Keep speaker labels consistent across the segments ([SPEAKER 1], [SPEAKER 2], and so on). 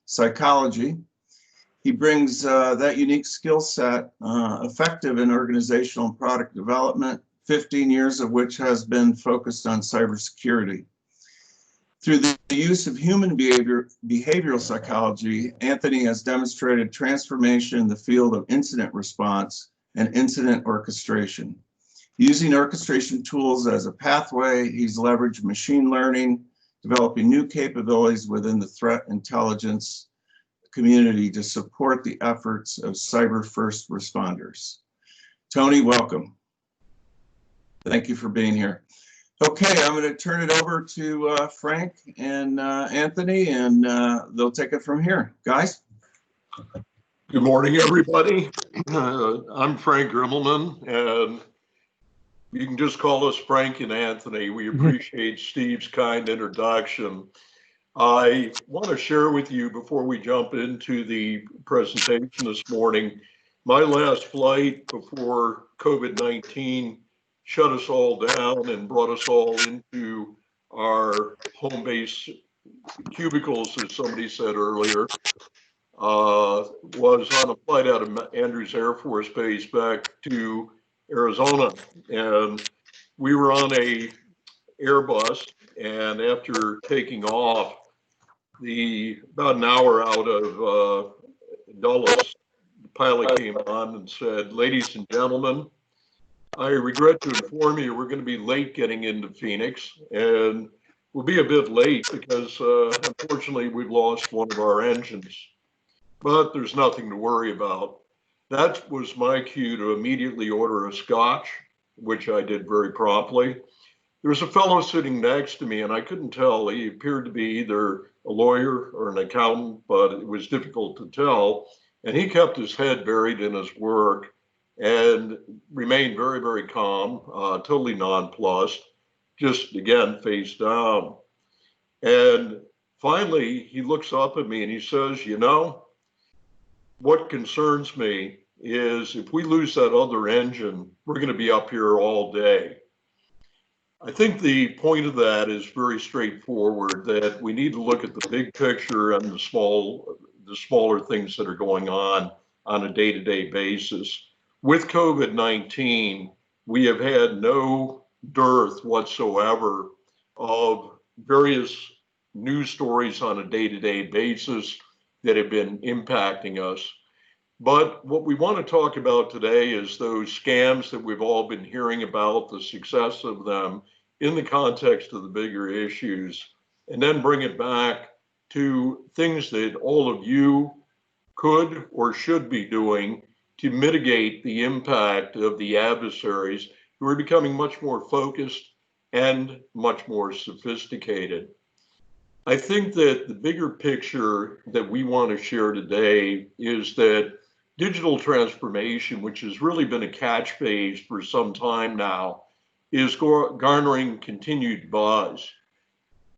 [SPEAKER 1] psychology. He brings that unique skill set, effective in organizational and product development, 15 years of which has been focused on cybersecurity. Through the use of human behavioral psychology, Anthony has demonstrated transformation in the field of incident response and incident orchestration. Using orchestration tools as a pathway, he's leveraged machine learning, developing new capabilities within the threat intelligence community to support the efforts of cyber first responders. Tony, welcome. Thank you for being here. Okay, I'm going to turn it over to Frank and Anthony, and they'll take it from here. Guys?
[SPEAKER 2] Good morning, everybody. I'm Frank Grimmelmann, and you can just call us Frank and Anthony. We appreciate Steve's kind introduction. I want to share with you before we jump into the presentation this morning, my last flight before COVID-19 shut us all down and brought us all into our home base cubicles, as somebody said earlier, was on a flight out of Andrews Air Force Base back to Arizona. And we were on a Airbus, and after taking off, about an hour out of Dulles, the pilot came on and said, "Ladies and gentlemen, I regret to inform you we're going to be late getting into Phoenix, and we'll be a bit late because unfortunately we've lost one of our engines. But there's nothing to worry about." That was my cue to immediately order a scotch, which I did very promptly. There was a fellow sitting next to me, and I couldn't tell. He appeared to be either a lawyer or an accountant, but it was difficult to tell. And he kept his head buried in his work and remained very, very calm, totally nonplussed, just again, face down. And finally, he looks up at me and he says, "You know, what concerns me is if we lose that other engine, we're going to be up here all day." I think the point of that is very straightforward, that we need to look at the big picture and the smaller things that are going on a day-to-day basis. With COVID-19, we have had no dearth whatsoever of various news stories on a day-to-day basis that have been impacting us. But what we want to talk about today is those scams that we've all been hearing about, the success of them in the context of the bigger issues, and then bring it back to things that all of you could or should be doing to mitigate the impact of the adversaries who are becoming much more focused and much more sophisticated. I think that the bigger picture that we want to share today is that digital transformation, which has really been a catchphrase for some time now, is garnering continued buzz.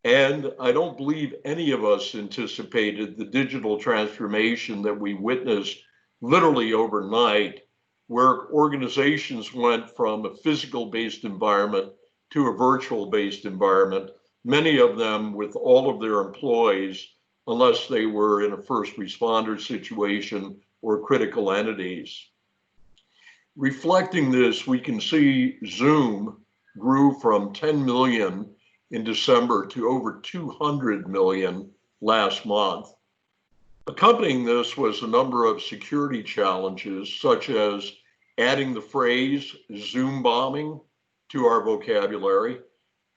[SPEAKER 2] And I don't believe any of us anticipated the digital transformation that we witnessed literally overnight, where organizations went from a physical-based environment to a virtual-based environment, many of them with all of their employees, unless they were in a first responder situation or critical entities. Reflecting this, we can see Zoom grew from 10 million in December to over 200 million last month. Accompanying this was a number of security challenges, such as adding the phrase Zoom bombing to our vocabulary,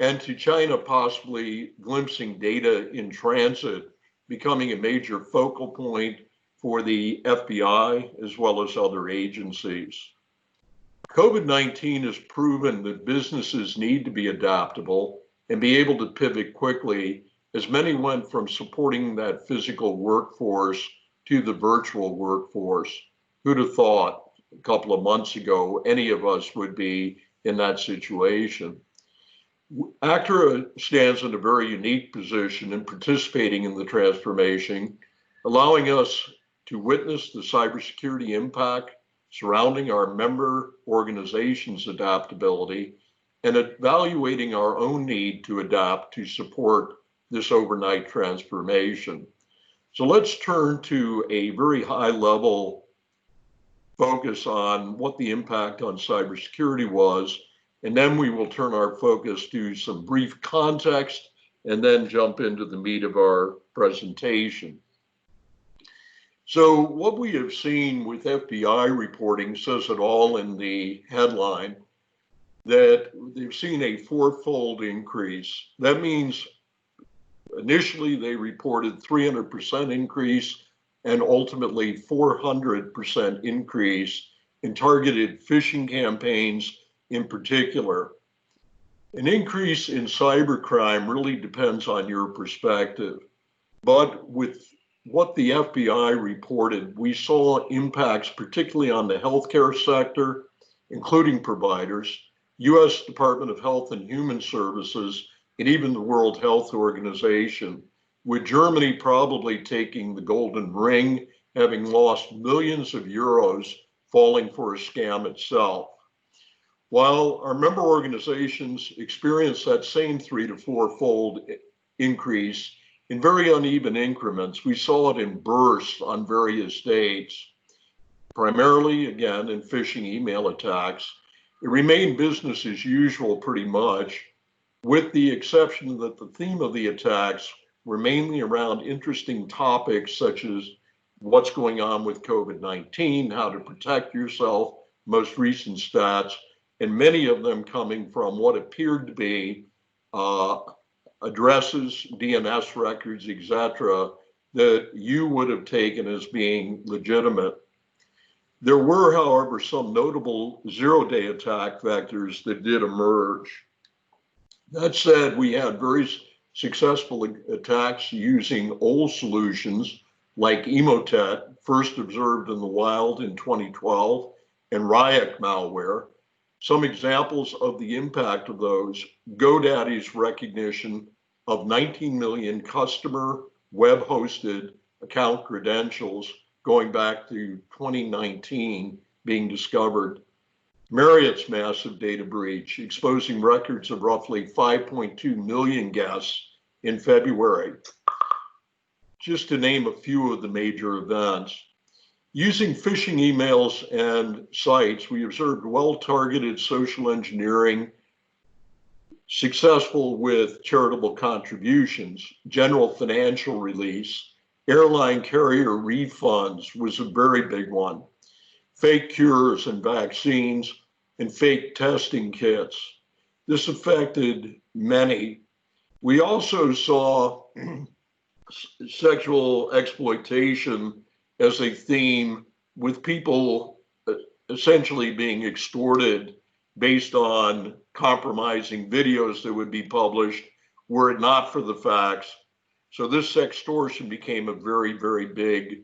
[SPEAKER 2] and to China possibly glimpsing data in transit becoming a major focal point for the FBI as well as other agencies. COVID-19 has proven that businesses need to be adaptable and be able to pivot quickly, as many went from supporting that physical workforce to the virtual workforce. Who'd have thought a couple of months ago any of us would be in that situation? Acura stands in a very unique position in participating in the transformation, allowing us to witness the cybersecurity impact surrounding our member organizations' adaptability and evaluating our own need to adapt to support this overnight transformation. So let's turn to a very high level focus on what the impact on cybersecurity was, and then we will turn our focus to some brief context and then jump into the meat of our presentation. So what we have seen with FBI reporting says it all in the headline, that they've seen a fourfold increase. That means initially they reported 300% increase and ultimately 400% increase in targeted phishing campaigns in particular. An increase in cybercrime really depends on your perspective, but with what the FBI reported, we saw impacts particularly on the healthcare sector, including providers, U.S. Department of Health and Human Services, and even the World Health Organization, with Germany probably taking the golden ring, having lost millions of euros falling for a scam itself. While our member organizations experienced that same 3 to 4-fold increase in very uneven increments, we saw it in bursts on various dates, primarily, again, in phishing email attacks. It remained business as usual pretty much, with the exception that the theme of the attacks were mainly around interesting topics such as what's going on with COVID-19, how to protect yourself, most recent stats, and many of them coming from what appeared to be addresses, DNS records, etc., that you would have taken as being legitimate. There were, however, some notable zero-day attack vectors that did emerge. That said, we had very successful attacks using old solutions like Emotet, first observed in the wild in 2012, and Ryuk malware. Some examples of the impact of those: GoDaddy's recognition of 19 million customer web-hosted account credentials going back to 2019 being discovered. Marriott's massive data breach, exposing records of roughly 5.2 million guests in February, just to name a few of the major events. Using phishing emails and sites, we observed well-targeted social engineering, successful with charitable contributions, general financial release, airline carrier refunds was a very big one, fake cures and vaccines, and fake testing kits. This affected many. We also saw sexual exploitation as a theme, with people essentially being extorted based on compromising videos that would be published were it not for the facts. So this sextortion became a very, very big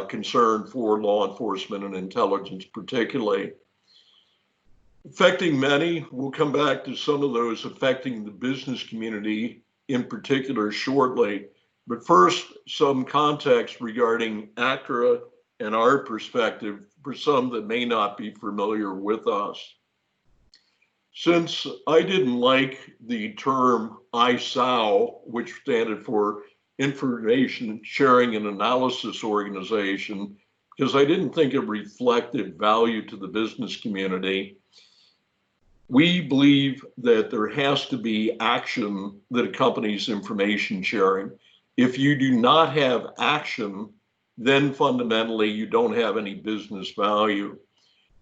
[SPEAKER 2] concern for law enforcement and intelligence particularly. Affecting many, we'll come back to some of those affecting the business community in particular shortly. But first, some context regarding ACRA and our perspective for some that may not be familiar with us. Since I didn't like the term ISAO, which stands for Information Sharing and Analysis Organization, because I didn't think it reflected value to the business community, we believe that there has to be action that accompanies information sharing. If you do not have action, then fundamentally you don't have any business value.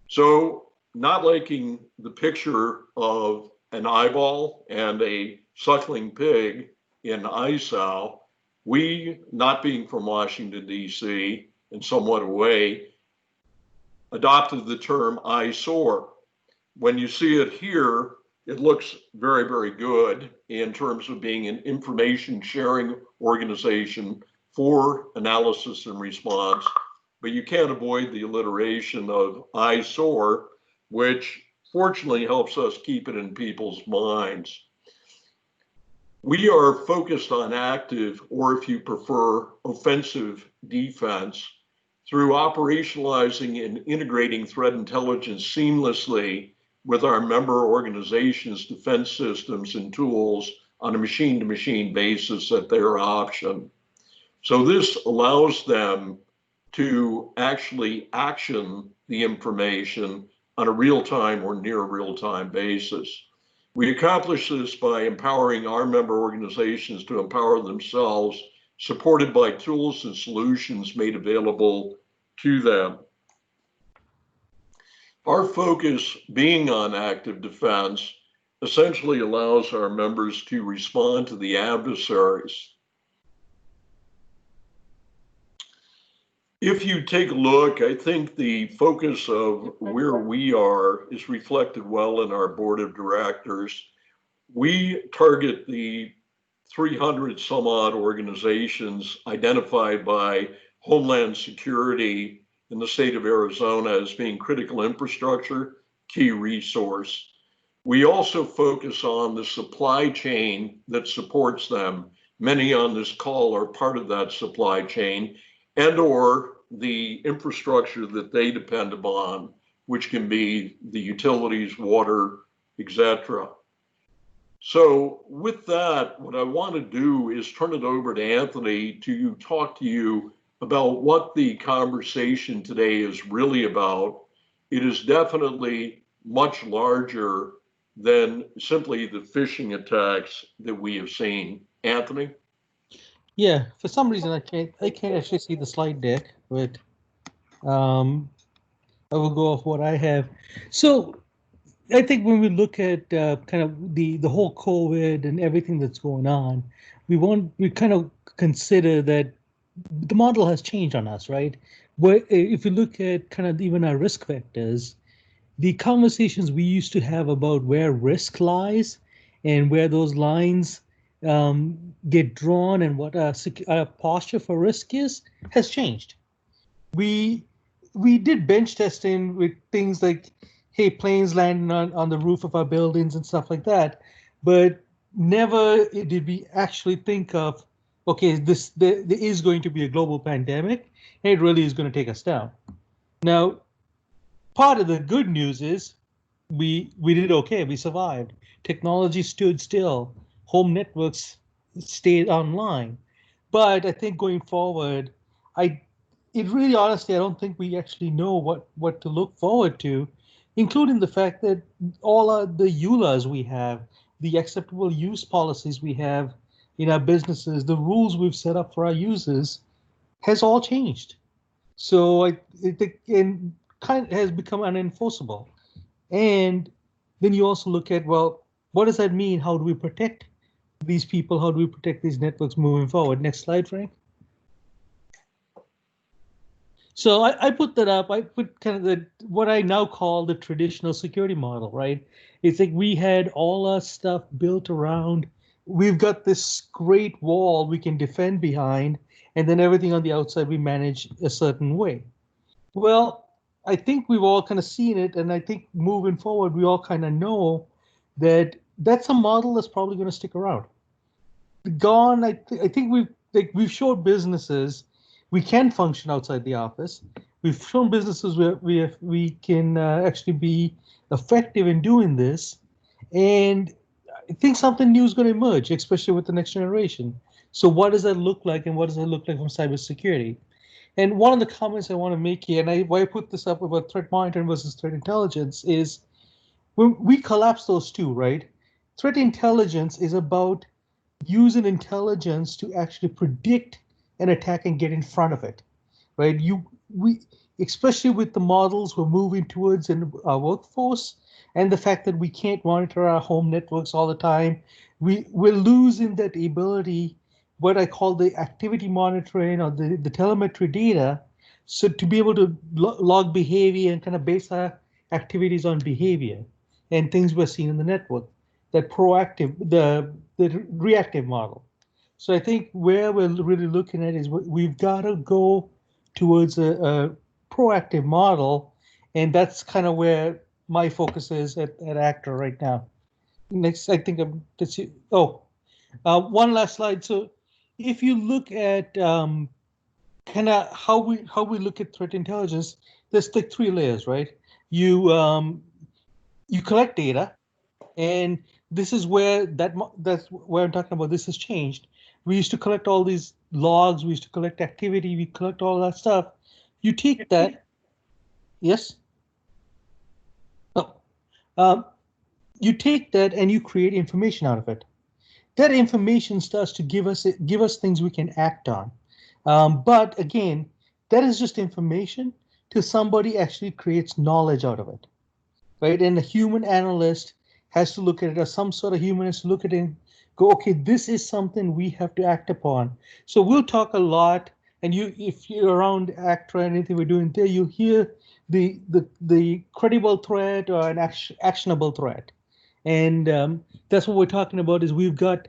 [SPEAKER 2] So, not liking the picture of an eyeball and a suckling pig in ISAO, we, not being from Washington, D.C., and somewhat away, adopted the term eyesore. When you see it here, it looks very, very good in terms of being an information sharing organization for analysis and response, but you can't avoid the alliteration of eyesore, which fortunately helps us keep it in people's minds. We are focused on active, or if you prefer, offensive defense through operationalizing and integrating threat intelligence seamlessly with our member organizations' defense systems and tools on a machine-to-machine basis at their option. So this allows them to actually action the information on a real-time or near real-time basis. We accomplish this by empowering our member organizations to empower themselves, supported by tools and solutions made available to them. Our focus being on active defense essentially allows our members to respond to the adversaries. If you take a look, I think the focus of where we are is reflected well in our board of directors. We target the 300 some odd organizations identified by Homeland Security in the state of Arizona as being critical infrastructure, key resource. We also focus on the supply chain that supports them. Many on this call are part of that supply chain and or the infrastructure that they depend upon, which can be the utilities, water, etc. So with that, what I want to do is turn it over to Anthony to talk to you about what the conversation today is really about. It is definitely much larger than simply the phishing attacks that we have seen. Anthony?
[SPEAKER 3] Yeah, for some reason I can't actually see the slide deck, but I will go off what I have. So I think when we look at kind of the whole COVID and everything that's going on, we kind of consider that the model has changed on us, right? Where if you look at kind of even our risk vectors, the conversations we used to have about where risk lies and where those lines get drawn and what our posture for risk is has changed. We did bench testing with things like, hey, planes landing on the roof of our buildings and stuff like that, but never did we actually think of, okay, there is going to be a global pandemic and it really is going to take us down. Now, part of the good news is we did okay. We survived. Technology stood still. Home networks stayed online. But I think going forward, it really honestly, I don't think we actually know what to look forward to, including the fact that all of the EULAs we have, the acceptable use policies we have in our businesses, the rules we've set up for our users has all changed. So it kind of has become unenforceable. And then you also look at, well, what does that mean? How do we protect these people? How do we protect these networks moving forward? Next slide, Frank. So I put that up. I put kind of what I now call the traditional security model, right? It's like we had all our stuff built around. We've got this great wall we can defend behind, and then everything on the outside we manage a certain way. Well, I think we've all kind of seen it, and I think moving forward, we all kind of know that that's a model that's probably going to stick around. Gone. I think we've showed businesses we can function outside the office. We've shown businesses where we can actually be effective in doing this, and I think something new is going to emerge, especially with the next generation. So what does that look like, and what does that look like from cybersecurity? And one of the comments I want to make here, and why I put this up about threat monitoring versus threat intelligence, is when we collapse those two, right? Threat intelligence is about using intelligence to actually predict an attack and get in front of it, right? Especially with the models we're moving towards in our workforce, and the fact that we can't monitor our home networks all the time, we're losing that ability, what I call the activity monitoring or the telemetry data, so to be able to log behavior and kind of base our activities on behavior and things we're seeing in the network, that proactive, the reactive model. So I think where we're really looking at is we've got to go towards a proactive model, and that's kind of where my focus is at Actor right now. Next, I think one last slide. So if you look at kind of how we look at threat intelligence, there's like 3 layers, right? You collect data, and this is where that's where I'm talking about. This has changed. We used to collect all these logs, we used to collect activity, we collect all that stuff. You take that, yes? Oh, um, you take that and you create information out of it. That information starts to give us things we can act on. But again, that is just information till somebody actually creates knowledge out of it, right? And a human analyst has to look at it, or some sort of human has to look at it and go, okay, this is something we have to act upon. So we'll talk a lot, and if you're around ACT or anything we're doing there, you hear the credible threat or an actionable threat. And that's what we're talking about is we've got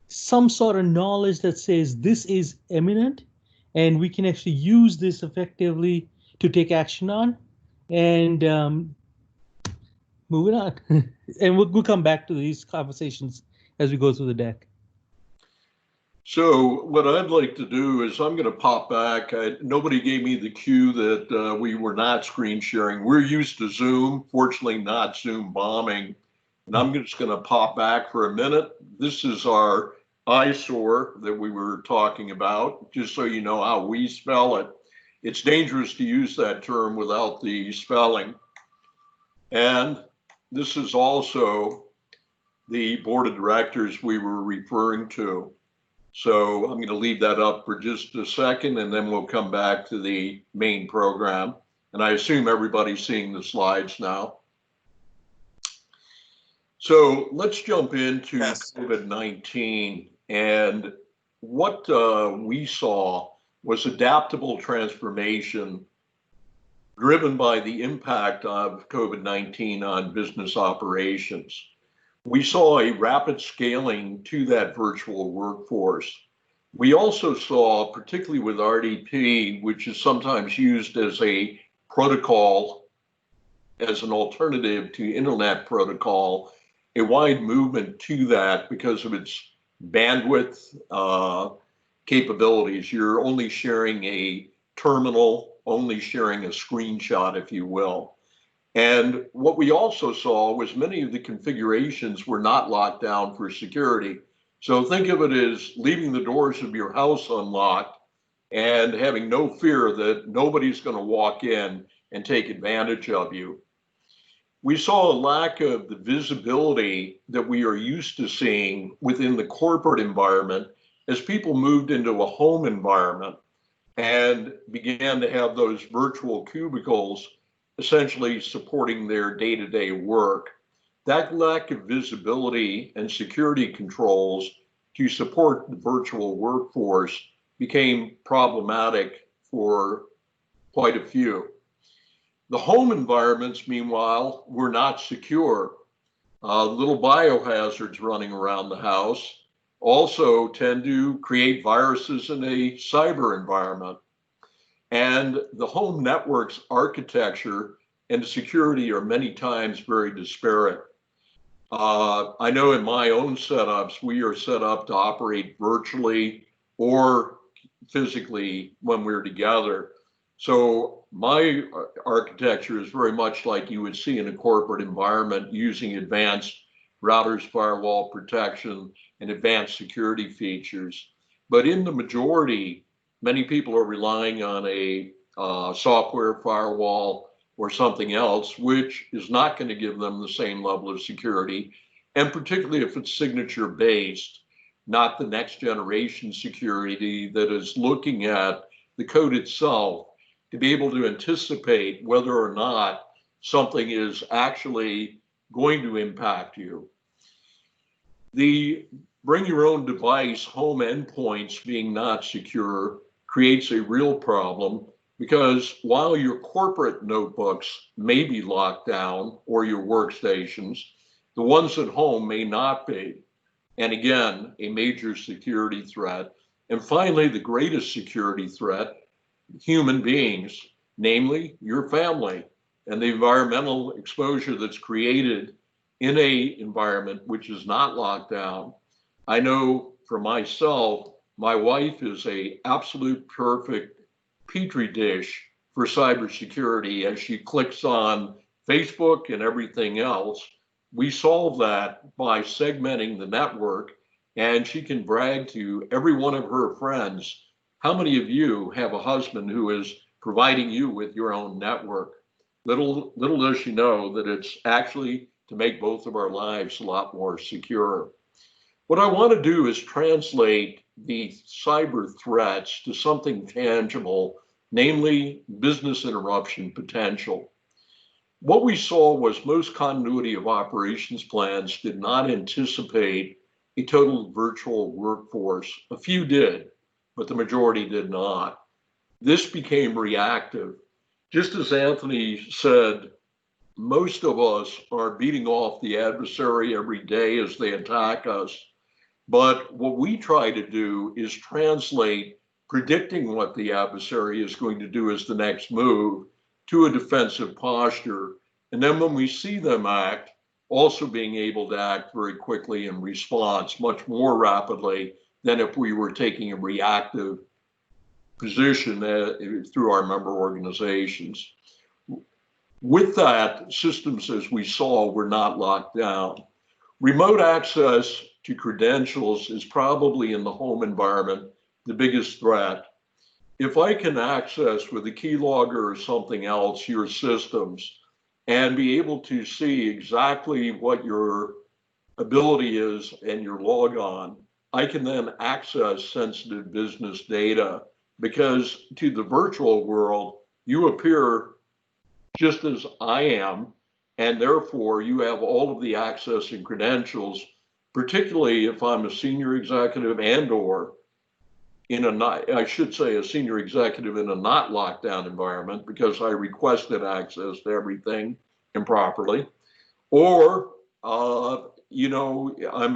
[SPEAKER 3] some sort of knowledge that says this is imminent and we can actually use this effectively to take action on. And moving on. And we'll come back to these conversations as we go through the deck.
[SPEAKER 2] So what I'd like to do is I'm going to pop back. Nobody gave me the cue that we were not screen sharing. We're used to Zoom, fortunately not Zoom bombing. And I'm just going to pop back for a minute. This is our eyesore that we were talking about, just so you know how we spell it. It's dangerous to use that term without the spelling. And this is also the board of directors we were referring to. So I'm going to leave that up for just a second, and then we'll come back to the main program. And I assume everybody's seeing the slides now. So let's jump into COVID-19. And what we saw was adaptable transformation driven by the impact of COVID-19 on business operations. We saw a rapid scaling to that virtual workforce. We also saw, particularly with RDP, which is sometimes used as a protocol, as an alternative to internet protocol, a wide movement to that because of its bandwidth capabilities. You're only sharing a terminal, only sharing a screenshot, if you will. And what we also saw was many of the configurations were not locked down for security. So think of it as leaving the doors of your house unlocked and having no fear that nobody's going to walk in and take advantage of you. We saw a lack of the visibility that we are used to seeing within the corporate environment as people moved into a home environment and began to have those virtual cubicles essentially supporting their day-to-day work. That lack of visibility and security controls to support the virtual workforce became problematic for quite a few. The home environments, meanwhile, were not secure. Little biohazards running around the house also tend to create viruses in a cyber environment. And the home network's architecture and security are many times very disparate. I know in my own setups, we are set up to operate virtually or physically when we're together. So my architecture is very much like you would see in a corporate environment, using advanced routers, firewall protection, and advanced security features. But in the majority, many people are relying on a software firewall or something else, which is not going to give them the same level of security. And particularly if it's signature based, not the next generation security that is looking at the code itself to be able to anticipate whether or not something is actually going to impact you. The bring your own device home endpoints being not secure creates a real problem, because while your corporate notebooks may be locked down or your workstations, the ones at home may not be. And again, a major security threat. And finally, the greatest security threat, human beings, namely your family, and the environmental exposure that's created in a environment which is not locked down. I know for myself, my wife is a absolute perfect petri dish for cybersecurity. As she clicks on Facebook and everything else, we solve that by segmenting the network and she can brag to every one of her friends, how many of you have a husband who is providing you with your own network? Little does she know that it's actually to make both of our lives a lot more secure. What I want to do is translate the cyber threats to something tangible, namely business interruption potential. What we saw was most continuity of operations plans did not anticipate a total virtual workforce. A few did, but the majority did not. This became reactive. Just as Anthony said, most of us are beating off the adversary every day as they attack us. But what we try to do is translate predicting what the adversary is going to do as the next move to a defensive posture. And then when we see them act, also being able to act very quickly in response, much more rapidly than if we were taking a reactive position through our member organizations. With that, systems as we saw were not locked down. Remote access to credentials is probably in the home environment the biggest threat. If I can access with a keylogger or something else your systems and be able to see exactly what your ability is and your logon, I can then access sensitive business data, because to the virtual world, you appear just as I am, and therefore you have all of the access and credentials, particularly if I'm a senior executive and or in a not, I should say a senior executive in a not lockdown environment because I requested access to everything improperly, or I'm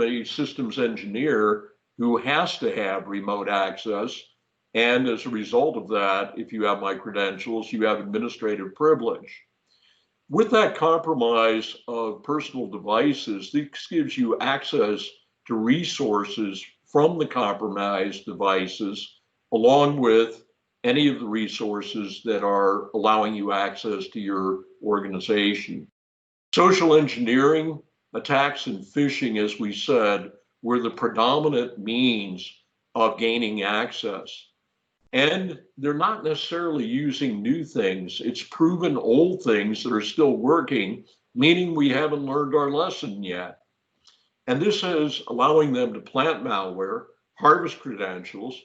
[SPEAKER 2] a systems engineer who has to have remote access. And as a result of that, if you have my credentials, you have administrative privilege. With that compromise of personal devices, this gives you access to resources from the compromised devices, along with any of the resources that are allowing you access to your organization. Social engineering, attacks, and phishing, as we said, were the predominant means of gaining access. And they're not necessarily using new things. It's proven old things that are still working, meaning we haven't learned our lesson yet. And this is allowing them to plant malware, harvest credentials,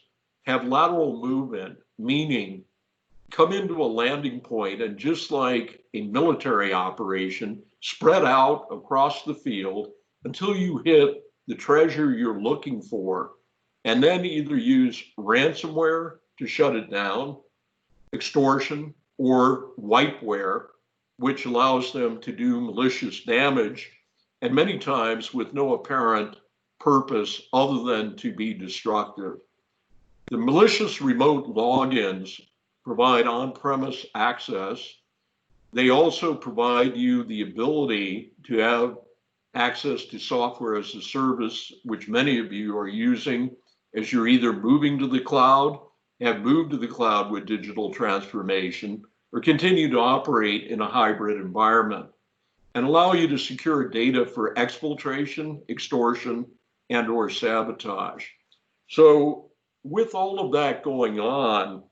[SPEAKER 2] have lateral movement, meaning come into a landing point and just like a military operation, spread out across the field until you hit the treasure you're looking for, and then either use ransomware to shut it down, extortion, or whiteware, which allows them to do malicious damage, and many times with no apparent purpose other than to be destructive. The malicious remote logins provide on-premise access. They also provide you the ability to have access to software as a service, which many of you are using as you're either moving to the cloud, have moved to the cloud with digital transformation, or continue to operate in a hybrid environment, and allow you to secure data for exfiltration, extortion, and or sabotage. So with all of that going on,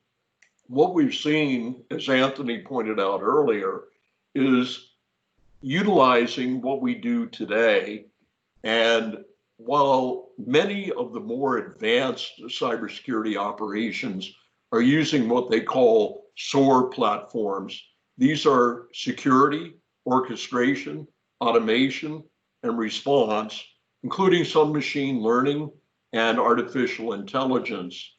[SPEAKER 2] what we've seen, as Anthony pointed out earlier, is utilizing what we do today. And while many of the more advanced cybersecurity operations are using what they call SOAR platforms, these are security, orchestration, automation, and response, including some machine learning and artificial intelligence,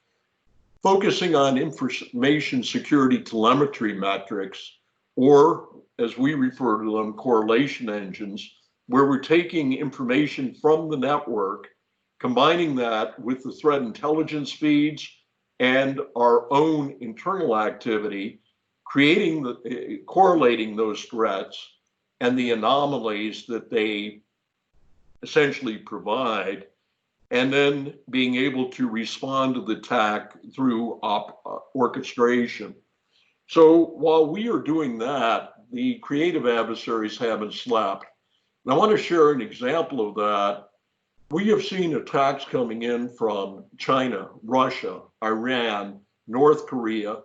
[SPEAKER 2] focusing on information security telemetry metrics, or as we refer to them, correlation engines, where we're taking information from the network, combining that with the threat intelligence feeds and our own internal activity, correlating those threats and the anomalies that they essentially provide, and then being able to respond to the attack through orchestration. So while we are doing that, the creative adversaries haven't slept. And I want to share an example of that. We have seen attacks coming in from China, Russia, Iran, North Korea,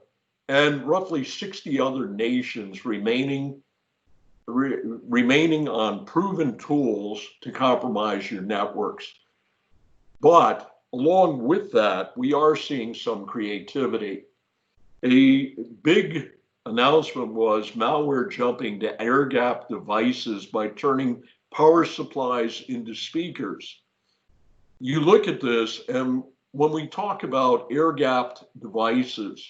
[SPEAKER 2] and roughly 60 other nations remaining on proven tools to compromise your networks. But along with that, we are seeing some creativity. A big announcement was malware jumping to air-gapped devices by turning power supplies into speakers. You look at this, and when we talk about air-gapped devices,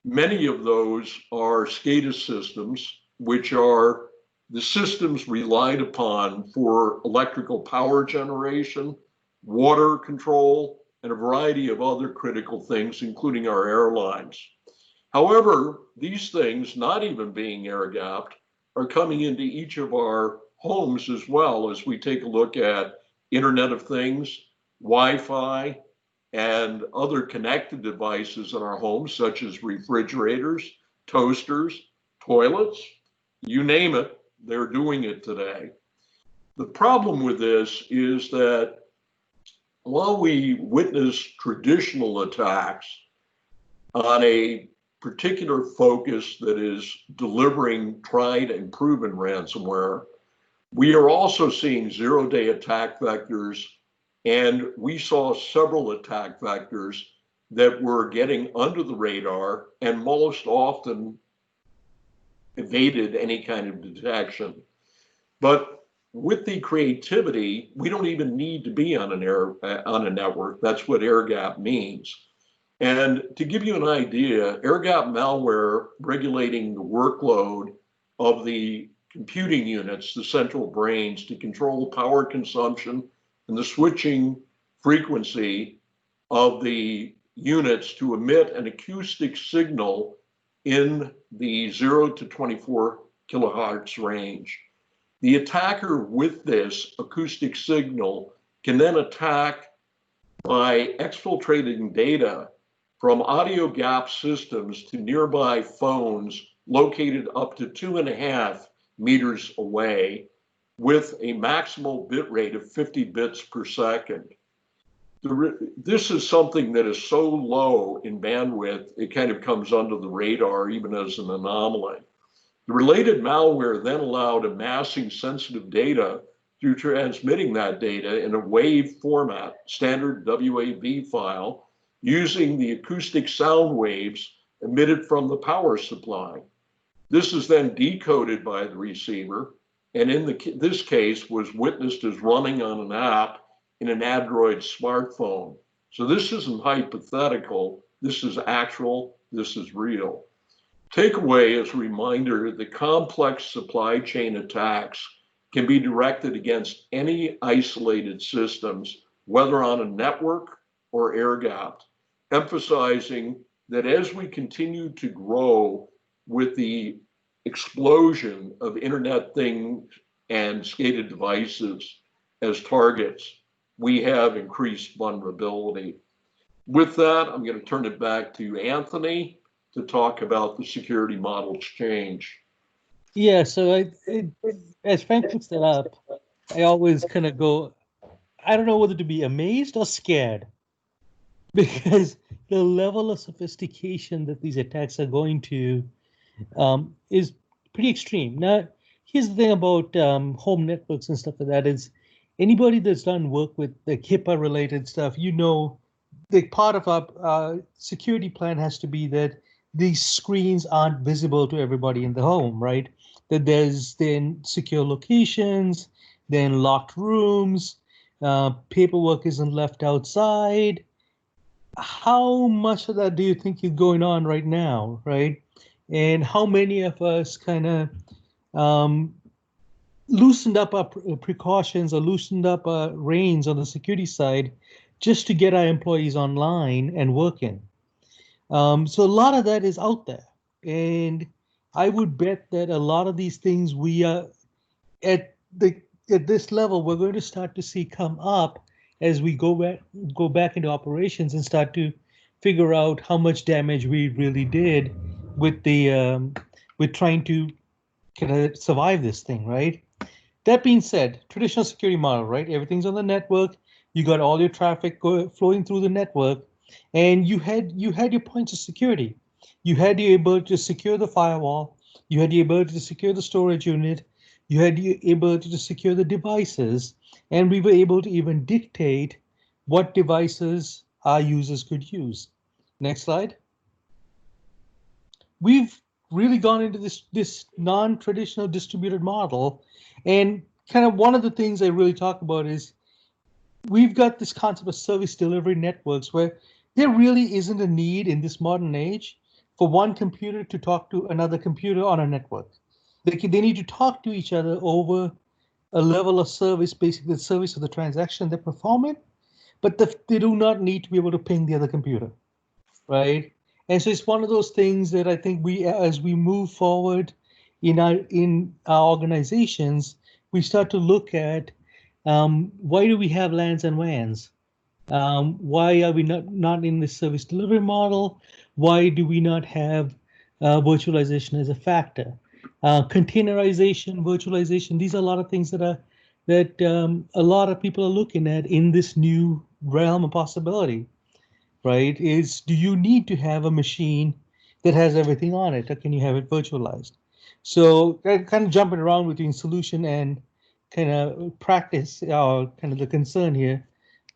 [SPEAKER 2] many of those are SCADA systems, which are the systems relied upon for electrical power generation, water control, and a variety of other critical things, including our airlines. However, these things, not even being air-gapped, are coming into each of our homes as well as we take a look at Internet of Things, Wi-Fi, and other connected devices in our homes, such as refrigerators, toasters, toilets, you name it, they're doing it today. The problem with this is that while we witness traditional attacks on a particular focus that is delivering tried and proven ransomware, we are also seeing zero-day attack vectors, and we saw several attack vectors that were getting under the radar and most often evaded any kind of detection. But with the creativity, we don't even need to be on a network. That's what air-gap means. And to give you an idea, air-gap malware regulating the workload of the computing units, the central brains, to control power consumption and the switching frequency of the units to emit an acoustic signal in the 0 to 24 kilohertz range. The attacker with this acoustic signal can then attack by exfiltrating data from audio gap systems to nearby phones located up to 2.5 meters away with a maximal bit rate of 50 bits per second. This is something that is so low in bandwidth, it kind of comes under the radar even as an anomaly. The related malware then allowed amassing sensitive data through transmitting that data in a WAV format, standard WAV file, using the acoustic sound waves emitted from the power supply. This is then decoded by the receiver, and in this case was witnessed as running on an app in an Android smartphone. So this isn't hypothetical, this is actual, this is real. Takeaway is a reminder that complex supply chain attacks can be directed against any isolated systems, whether on a network or air-gapped, emphasizing that as we continue to grow with the explosion of Internet things and SCADA devices as targets, we have increased vulnerability. With that, I'm going to turn it back to Anthony to talk about the security models change.
[SPEAKER 3] Yeah, so as Frank puts that up, I always kind of go, I don't know whether to be amazed or scared, because the level of sophistication that these attacks are going to is pretty extreme. Now, here's the thing about home networks and stuff like that is anybody that's done work with the HIPAA related stuff, you know, the part of our security plan has to be that these screens aren't visible to everybody in the home, right? That there's then secure locations, then locked rooms, paperwork isn't left outside. How much of that do you think is going on right now, right? And how many of us kind of loosened up our precautions or loosened up our reins on the security side just to get our employees online and working? So a lot of that is out there. And I would bet that a lot of these things we are at this level, we're going to start to see come up as we go back into operations and start to figure out how much damage we really did with the with trying to kind of survive this thing, right? That being said, traditional security model, right? Everything's on the network. you got all your traffic flowing through the network, and you had your points of security. You had the ability to secure the firewall, you had the ability to secure the storage unit, you had the ability to secure the devices, and we were able to even dictate what devices our users could use. Next slide. We've really gone into this non-traditional distributed model, and kind of one of the things I really talk about is we've got this concept of service delivery networks where there really isn't a need in this modern age for one computer to talk to another computer on a network. They need to talk to each other over a level of service, basically the service of the transaction they're performing, but they do not need to be able to ping the other computer, right? And so it's one of those things that I think as we move forward in our organizations, we start to look at why do we have LANs and WANs? Why are we not in the service delivery model? Why do we not have virtualization as a factor? Containerization, virtualization, these are a lot of things that a lot of people are looking at in this new realm of possibility, right? Is do you need to have a machine that has everything on it, or can you have it virtualized? So kind of jumping around between solution and kind of practice, kind of the concern here.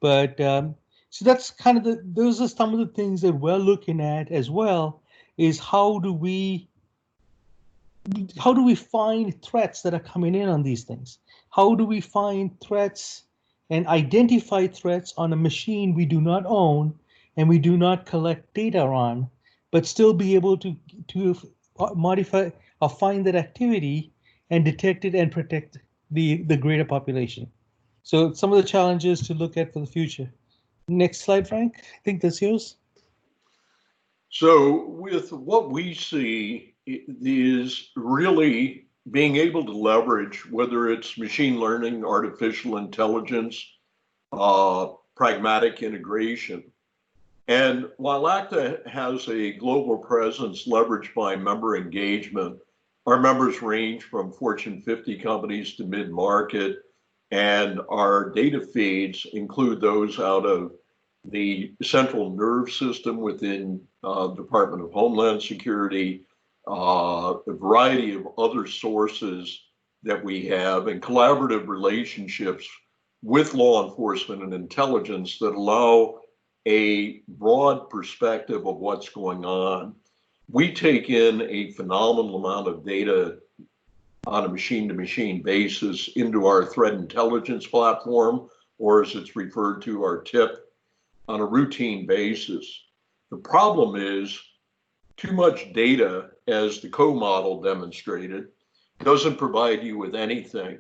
[SPEAKER 3] But so that's kind of those are some of the things that we're looking at as well, is how do we find threats that are coming in on these things? How do we find threats and identify threats on a machine we do not own and we do not collect data on, but still be able to modify or find that activity and detect it and protect the greater population? So some of the challenges to look at for the future. Next slide, Frank. I think that's yours.
[SPEAKER 2] So with what we see is really being able to leverage, whether it's machine learning, artificial intelligence, pragmatic integration. And while ACTA has a global presence leveraged by member engagement, our members range from Fortune 50 companies to mid-market, and our data feeds include those out of the central nerve system within Department of Homeland Security, a variety of other sources that we have, and collaborative relationships with law enforcement and intelligence that allow a broad perspective of what's going on. We take in a phenomenal amount of data on a machine-to-machine basis into our threat intelligence platform, or as it's referred to, our TIP, on a routine basis. The problem is too much data, as the co-model demonstrated, doesn't provide you with anything.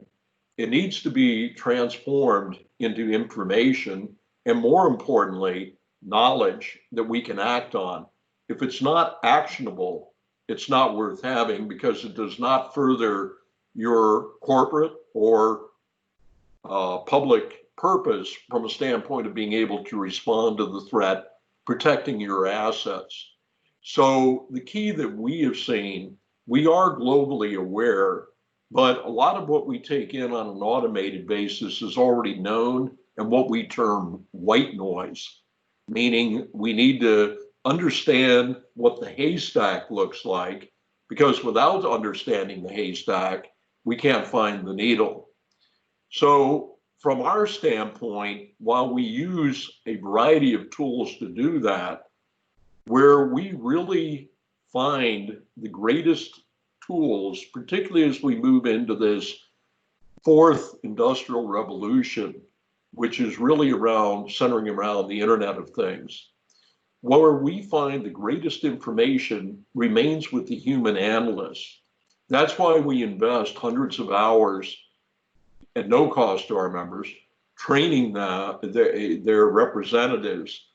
[SPEAKER 2] It needs to be transformed into information, and more importantly, knowledge that we can act on. If it's not actionable, it's not worth having, because it does not further your corporate or public purpose from a standpoint of being able to respond to the threat, protecting your assets. So the key that we have seen, we are globally aware, but a lot of what we take in on an automated basis is already known, and what we term white noise, meaning we need to understand what the haystack looks like, because without understanding the haystack, we can't find the needle. So from our standpoint, while we use a variety of tools to do that, where we really find the greatest tools, particularly as we move into this fourth industrial revolution, which is really centering around the Internet of Things, where we find the greatest information remains with the human analyst. That's why we invest hundreds of hours at no cost to our members, training their representatives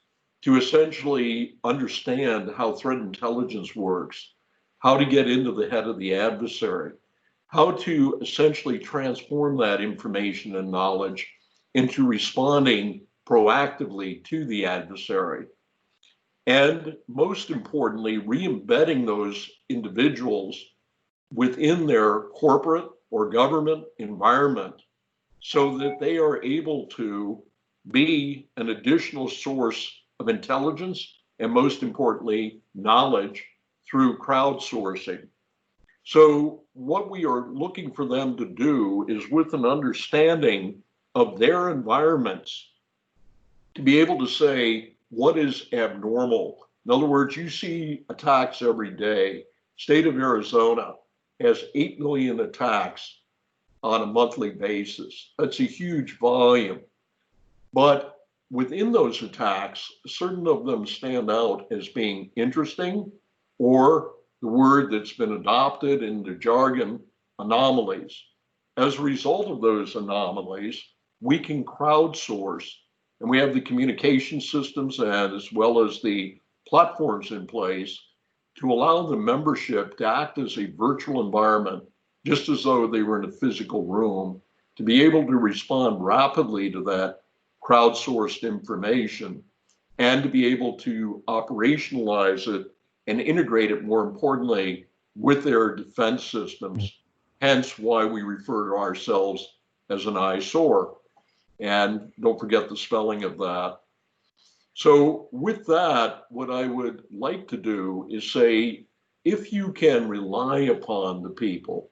[SPEAKER 2] to essentially understand how threat intelligence works, how to get into the head of the adversary, how to essentially transform that information and knowledge into responding proactively to the adversary. And most importantly, re-embedding those individuals within their corporate or government environment so that they are able to be an additional source of intelligence, and most importantly, knowledge through crowdsourcing. So what we are looking for them to do is, with an understanding of their environments, to be able to say what is abnormal. In other words, you see attacks every day. State of Arizona has 8 million attacks on a monthly basis. That's a huge volume. But within those attacks, certain of them stand out as being interesting, or the word that's been adopted in the jargon, anomalies. As a result of those anomalies, we can crowdsource, and we have the communication systems and as well as the platforms in place to allow the membership to act as a virtual environment, just as though they were in a physical room, to be able to respond rapidly to that crowdsourced information, and to be able to operationalize it and integrate it, more importantly, with their defense systems. Hence why we refer to ourselves as an eyesore. And don't forget the spelling of that. So with that, what I would like to do is say, if you can rely upon the people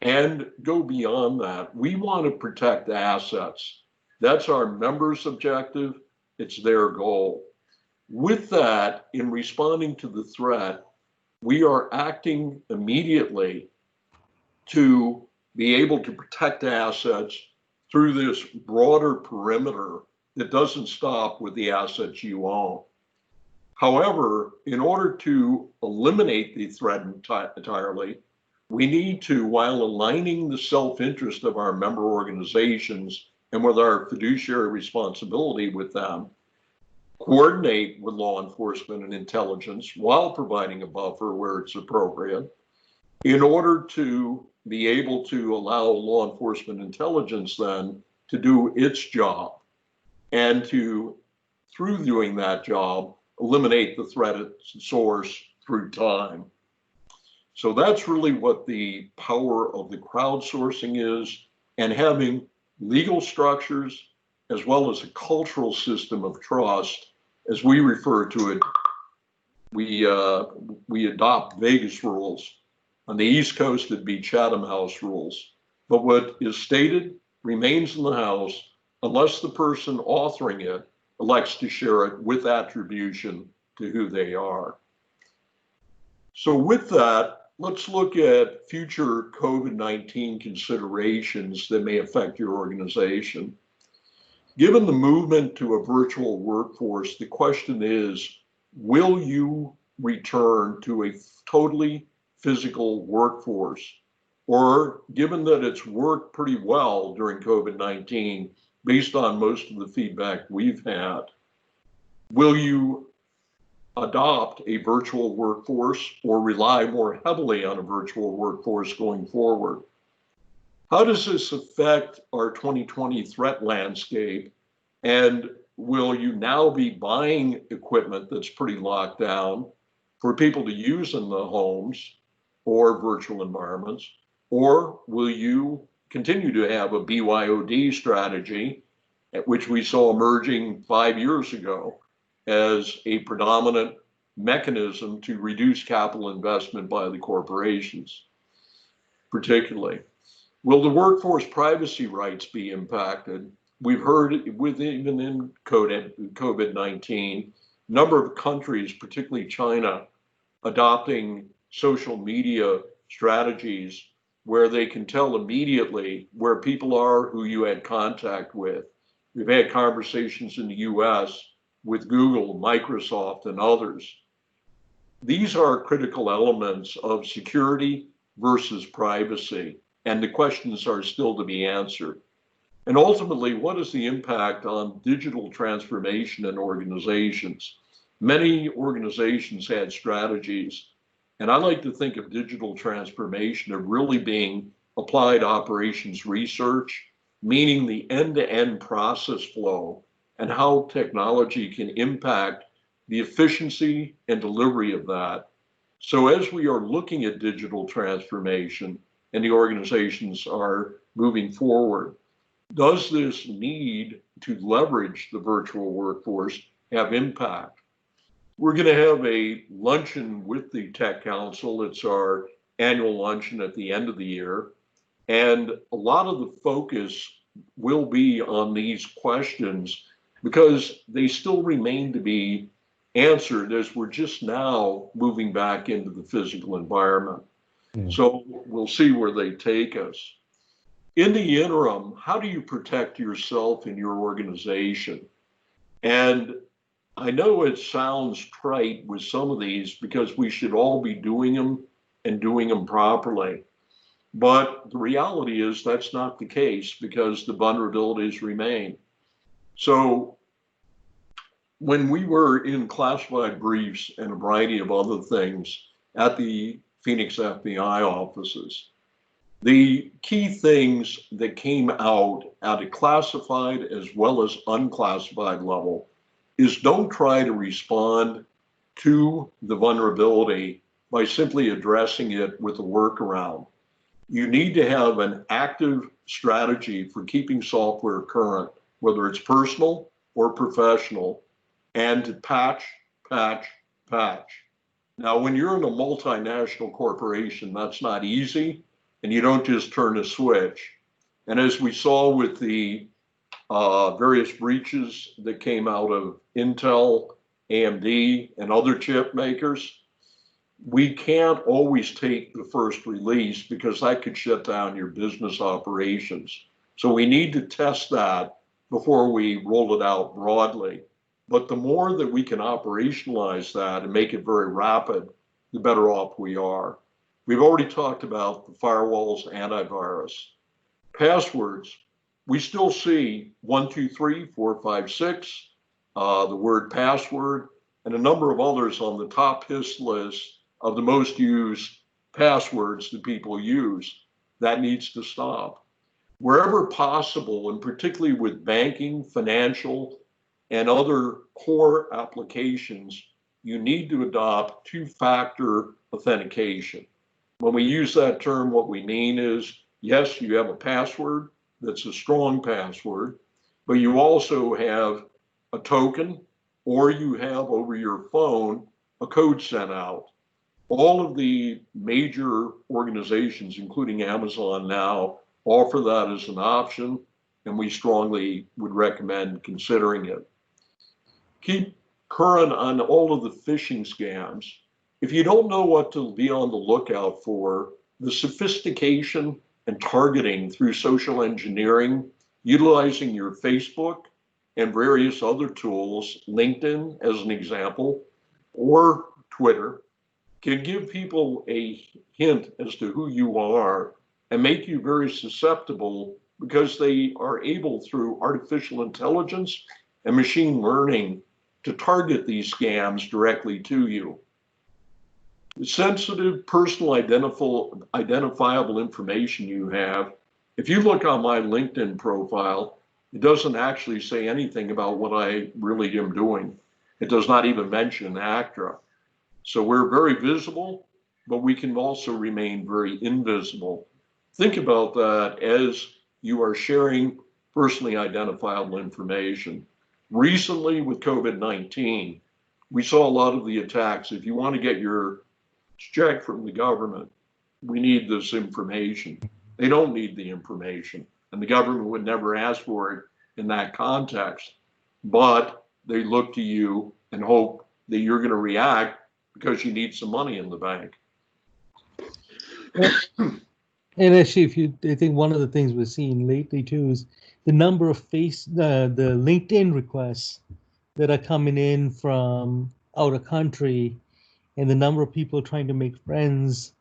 [SPEAKER 2] and go beyond that, we want to protect assets. That's our members' objective. It's their goal. With that, in responding to the threat, we are acting immediately to be able to protect assets through this broader perimeter that doesn't stop with the assets you own. However, in order to eliminate the threat entirely, we need to, while aligning the self-interest of our member organizations and with our fiduciary responsibility with them, coordinate with law enforcement and intelligence while providing a buffer where it's appropriate, in order to be able to allow law enforcement intelligence then to do its job, and to, through doing that job, eliminate the threat at source through time. So that's really what the power of the crowdsourcing is, and having legal structures as well as a cultural system of trust, as we refer to it. We adopt Vegas rules. On the East Coast, it'd be Chatham House rules. But what is stated remains in the House unless the person authoring it elects to share it with attribution to who they are. So with that, let's look at future COVID-19 considerations that may affect your organization. Given the movement to a virtual workforce, the question is, will you return to a totally physical workforce? Or, given that it's worked pretty well during COVID-19, based on most of the feedback we've had, will you adopt a virtual workforce or rely more heavily on a virtual workforce going forward? How does this affect our 2020 threat landscape? And will you now be buying equipment that's pretty locked down for people to use in the homes or virtual environments? Or will you continue to have a BYOD strategy, which we saw emerging 5 years ago as a predominant mechanism to reduce capital investment by the corporations, particularly? Will the workforce privacy rights be impacted? We've heard even in COVID-19, a number of countries, particularly China, adopting social media strategies where they can tell immediately where people are who you had contact with. We've had conversations in the US with Google, Microsoft, and others. These are critical elements of security versus privacy, and the questions are still to be answered. And ultimately, what is the impact on digital transformation in organizations? Many organizations had strategies, and I like to think of digital transformation of really being applied operations research, meaning the end-to-end process flow and how technology can impact the efficiency and delivery of that. So as we are looking at digital transformation and the organizations are moving forward, Does this need to leverage the virtual workforce have impact? We're going to have a luncheon with the Tech Council. It's our annual luncheon at the end of the year. And a lot of the focus will be on these questions because they still remain to be answered as we're just now moving back into the physical environment. So we'll see where they take us. In the interim, how do you protect yourself and your organization? And I know it sounds trite with some of these because we should all be doing them and doing them properly. But the reality is that's not the case because the vulnerabilities remain. So when we were in classified briefs and a variety of other things at the Phoenix FBI offices, the key things that came out at a classified as well as unclassified level is don't try to respond to the vulnerability by simply addressing it with a workaround. You need to have an active strategy for keeping software current, whether it's personal or professional, and to patch, patch, patch. Now, when you're in a multinational corporation, that's not easy, and you don't just turn a switch. And as we saw with the various breaches that came out of Intel, AMD, and other chip makers, we can't always take the first release because that could shut down your business operations. So we need to test that before we roll it out broadly. But the more that we can operationalize that and make it very rapid, the better off we are. We've already talked about the firewalls, antivirus. Passwords, we still see 1, 2, 3, 4, 5, 6, the word password, and a number of others on the top hit list of the most used passwords that people use. That needs to stop. Wherever possible, and particularly with banking, financial, and other core applications, you need to adopt two-factor authentication. When we use that term, what we mean is, yes, you have a password that's a strong password, but you also have a token, or you have over your phone a code sent out. All of the major organizations, including Amazon now, offer that as an option, and we strongly would recommend considering it. Keep current on all of the phishing scams. If you don't know what to be on the lookout for, the sophistication and targeting through social engineering, utilizing your Facebook and various other tools, LinkedIn as an example, or Twitter, can give people a hint as to who you are and make you very susceptible because they are able through artificial intelligence and machine learning to target these scams directly to you. Sensitive personal identifiable information you have, if you look on my LinkedIn profile, it doesn't actually say anything about what I really am doing. It does not even mention ACTRA. So we're very visible, but we can also remain very invisible. Think about that as you are sharing personally identifiable information. Recently with COVID-19, we saw a lot of the attacks. If you want to get your check from the government, we need this information. They don't need the information, and the government would never ask for it in that context, but they look to you and hope that you're going to react because you need some money in the bank.
[SPEAKER 3] And actually, I think one of the things we're seeing lately too is the number of the LinkedIn requests that are coming in from out of country, and the number of people trying to make friends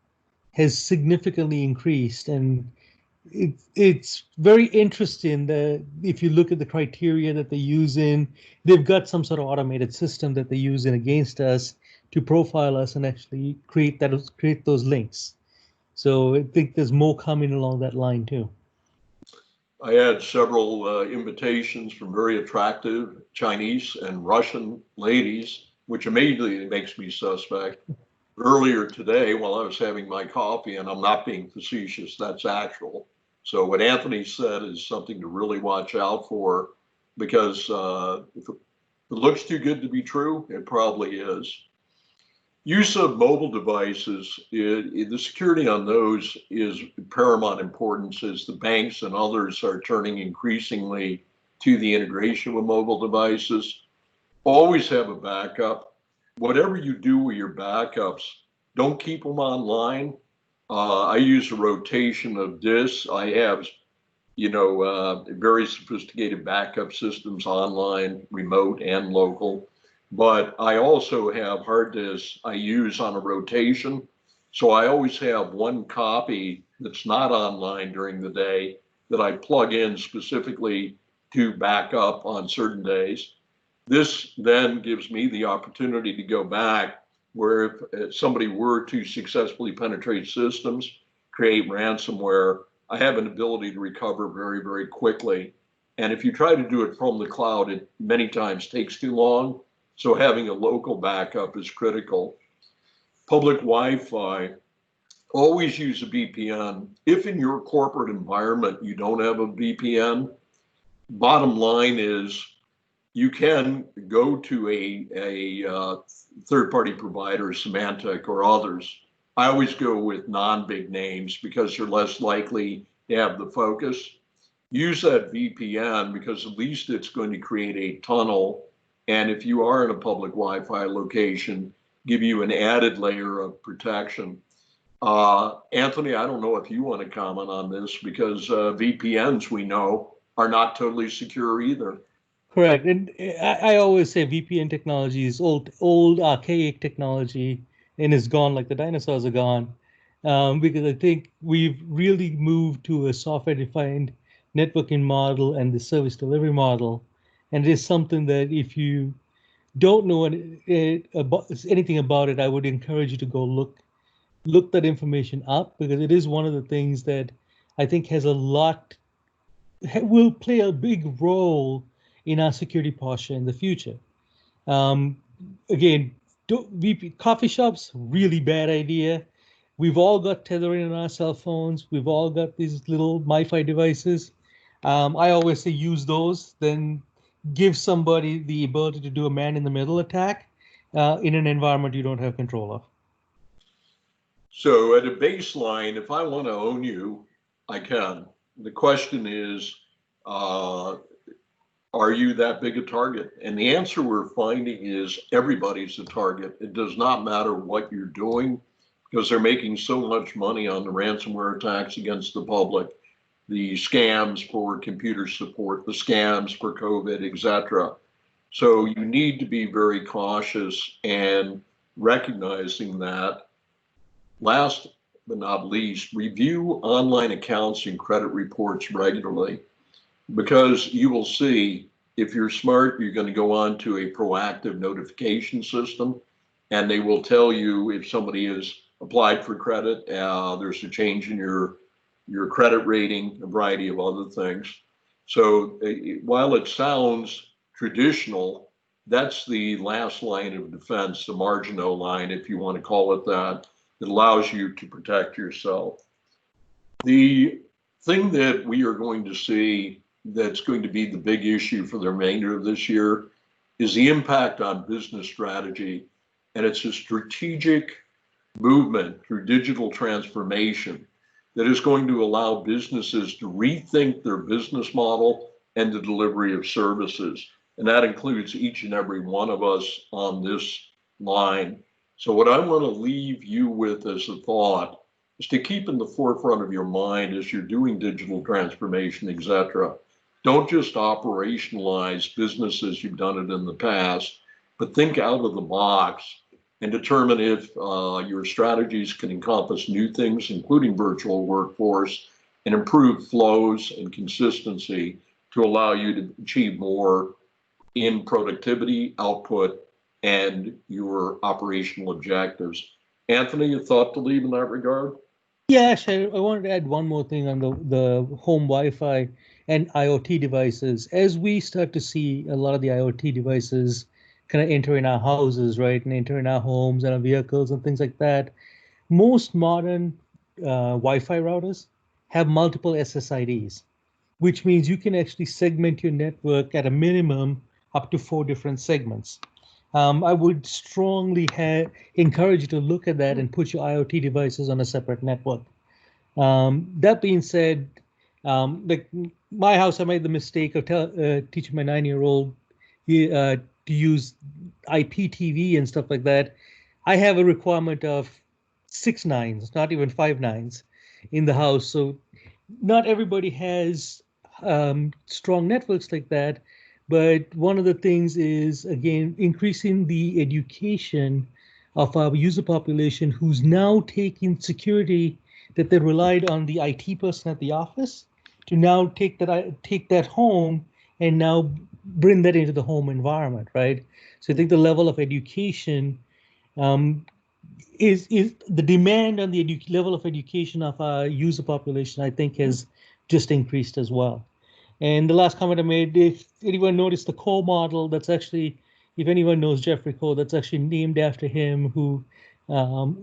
[SPEAKER 3] has significantly increased. And it's very interesting that if you look at the criteria that they're using, they've got some sort of automated system that they're using against us to profile us and actually create those links. So I think there's more coming along that line too.
[SPEAKER 2] I had several invitations from very attractive Chinese and Russian ladies, which immediately makes me suspect. Earlier today, while I was having my coffee, and I'm not being facetious, that's actual, So what Anthony said is something to really watch out for, because if it looks too good to be true, it probably is. Use of mobile devices, the security on those is paramount importance as the banks and others are turning increasingly to the integration with mobile devices. Always have a backup. Whatever you do with your backups, don't keep them online. I use a rotation of disks. I have, very sophisticated backup systems online, remote and local. But I also have hard disks I use on a rotation. So I always have one copy that's not online during the day that I plug in specifically to back up on certain days. This then gives me the opportunity to go back where if somebody were to successfully penetrate systems, create ransomware, I have an ability to recover very, very quickly. And if you try to do it from the cloud, it many times takes too long. So having a local backup is critical. Public Wi-Fi, always use a VPN. If in your corporate environment you don't have a VPN, bottom line is you can go to a third-party provider, Symantec or others. I always go with non-big names because they're less likely to have the focus. Use that VPN because at least it's going to create a tunnel. And if you are in a public Wi-Fi location, give you an added layer of protection. Anthony, I don't know if you want to comment on this because VPNs, we know, are not totally secure either.
[SPEAKER 3] Correct. And I always say VPN technology is old archaic technology and is gone like the dinosaurs are gone. Because I think we've really moved to a software-defined networking model and the service delivery model. And it is something that if you don't know anything about it, I would encourage you to go look that information up because it is one of the things that I think will play a big role in our security posture in the future. Again, coffee shops, really bad idea. We've all got tethering on our cell phones. We've all got these little MiFi devices. I always say use those, then give somebody the ability to do a man-in-the-middle attack in an environment you don't have control of.
[SPEAKER 2] So at a baseline, if I want to own you, I can. The question is, are you that big a target? And the answer we're finding is everybody's a target. It does not matter what you're doing because they're making so much money on the ransomware attacks against the public, the scams for computer support, the scams for COVID, etc. So you need to be very cautious and recognizing that. Last but not least, review online accounts and credit reports regularly because you will see if you're smart, you're going to go on to a proactive notification system and they will tell you if somebody has applied for credit, there's a change in your credit rating, a variety of other things. So while it sounds traditional, that's the last line of defense, the marginal line, if you want to call it that. It allows you to protect yourself. The thing that we are going to see that's going to be the big issue for the remainder of this year is the impact on business strategy. And it's a strategic movement through digital transformation that is going to allow businesses to rethink their business model and the delivery of services. And that includes each and every one of us on this line. So what I want to leave you with as a thought is to keep in the forefront of your mind as you're doing digital transformation, etc. Don't just operationalize business as you've done it in the past, but think out of the box and determine if your strategies can encompass new things, including virtual workforce, and improve flows and consistency to allow you to achieve more in productivity, output, and your operational objectives. Anthony, a thought to leave in that regard?
[SPEAKER 3] Yeah, actually, I wanted to add one more thing on the home Wi-Fi and IoT devices. As we start to see a lot of the IoT devices kind of enter in our houses, right, and enter in our homes and our vehicles and things like that, most modern Wi-Fi routers have multiple SSIDs, which means you can actually segment your network at a minimum up to 4 different segments. I would strongly encourage you to look at that and put your IoT devices on a separate network. That being said, like my house, I made the mistake of teaching my 9-year-old to use IPTV and stuff like that. I have a requirement of 6 nines, not even 5 nines in the house. So not everybody has strong networks like that. But one of the things is, again, increasing the education of our user population who's now taking security that they relied on the IT person at the office to now take that home and now bring that into the home environment, right? So I think the level of education is the demand on the level of education of our user population, I think, has just increased as well. And the last comment I made, if anyone noticed the Coe model, that's actually, if anyone knows Jeffrey Coe, that's actually named after him, who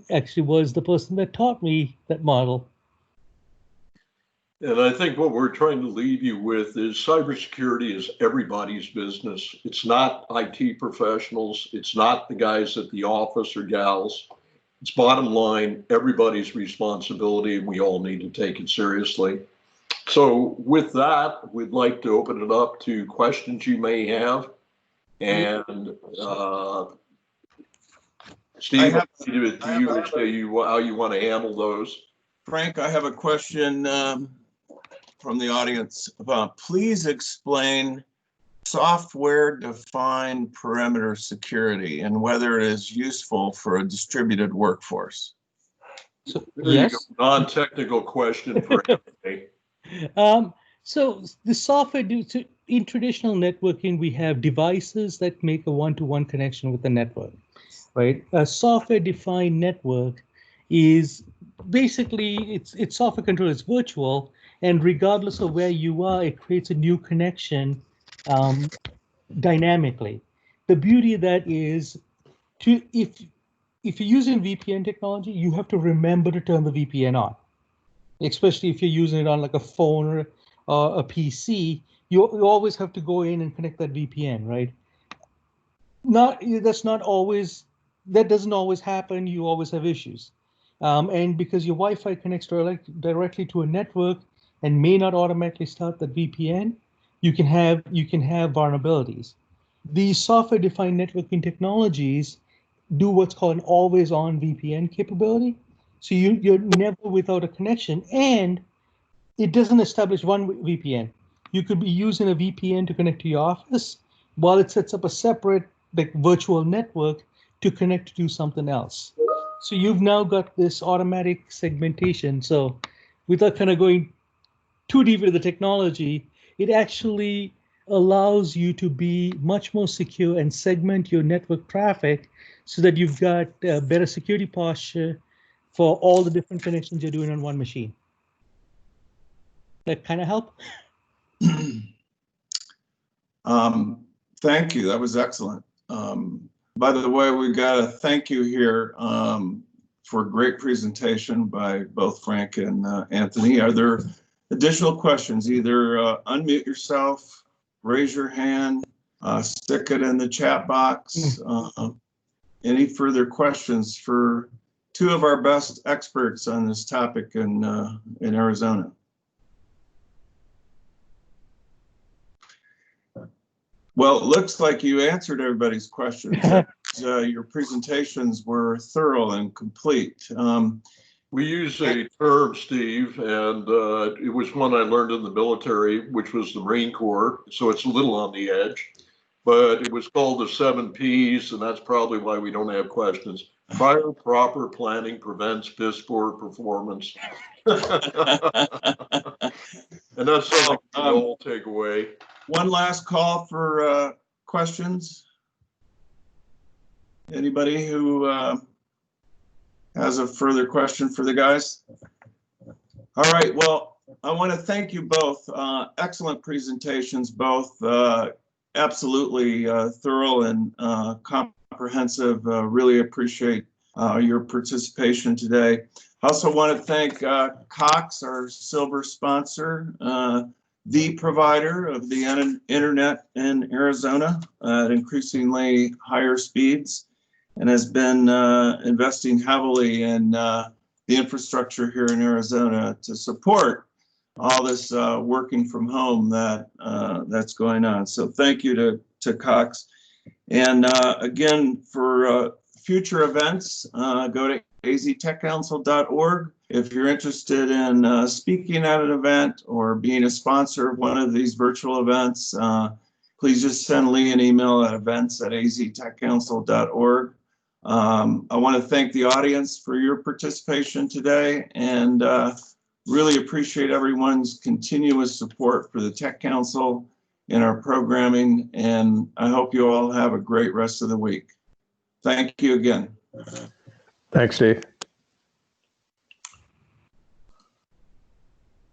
[SPEAKER 3] actually was the person that taught me that model.
[SPEAKER 2] And I think what we're trying to leave you with is cybersecurity is everybody's business. It's not IT professionals. It's not the guys at the office or gals. It's bottom line, everybody's responsibility, and we all need to take it seriously. So with that, we'd like to open it up to questions you may have. And Steve, I'll leave it to you to say how you want to handle those.
[SPEAKER 1] Frank, I have a question from the audience. Please explain software-defined perimeter security and whether it is useful for a distributed workforce.
[SPEAKER 3] So,
[SPEAKER 2] yes, non-technical question for everybody.
[SPEAKER 3] So the software, in traditional networking, we have devices that make a one-to-one connection with the network, right? A software-defined network is basically, it's software control, it's virtual, and regardless of where you are, it creates a new connection dynamically. The beauty of that is, if you're using VPN technology, you have to remember to turn the VPN on. Especially if you're using it on like a phone or a PC, you always have to go in and connect that VPN, right? That doesn't always happen. You always have issues. And because your Wi-Fi connects directly to a network and may not automatically start the VPN, you can have vulnerabilities. These software-defined networking technologies do what's called an always-on VPN capability. So you're never without a connection, and it doesn't establish one VPN. You could be using a VPN to connect to your office while it sets up a separate virtual network to connect to something else. So you've now got this automatic segmentation. So without kind of going too deep into the technology, it actually allows you to be much more secure and segment your network traffic so that you've got better security posture for all the different connections you're doing on one machine. That kind of help?
[SPEAKER 1] Thank you. That was excellent. By the way, we got a thank you here for a great presentation by both Frank and Anthony. Are there additional questions? Either unmute yourself, raise your hand, stick it in the chat box. Any further questions for two of our best experts on this topic in Arizona? Well, it looks like you answered everybody's questions. Your presentations were thorough and complete.
[SPEAKER 2] We use a term, Steve, and it was one I learned in the military, which was the Marine Corps, so it's a little on the edge, but it was called the 7 Ps, and that's probably why we don't have questions. Prior proper planning prevents piss poor performance. And that's something we all take away.
[SPEAKER 1] One last call for questions. Anybody who has a further question for the guys? All right, well, I want to thank you both. Excellent presentations, both absolutely thorough and comprehensive. Really appreciate your participation today. I also want to thank Cox, our silver sponsor, the provider of the internet in Arizona at increasingly higher speeds, and has been investing heavily in the infrastructure here in Arizona to support all this working from home that's going on. So thank you to Cox. And again, for future events, go to aztechcouncil.org. If you're interested in speaking at an event or being a sponsor of one of these virtual events, please just send Lee an email at events@aztechcouncil.org. I want to thank the audience for your participation today, and really appreciate everyone's continuous support for the Tech Council in our programming, and I hope you all have a great rest of the week. Thank you again.
[SPEAKER 4] Thanks, Steve.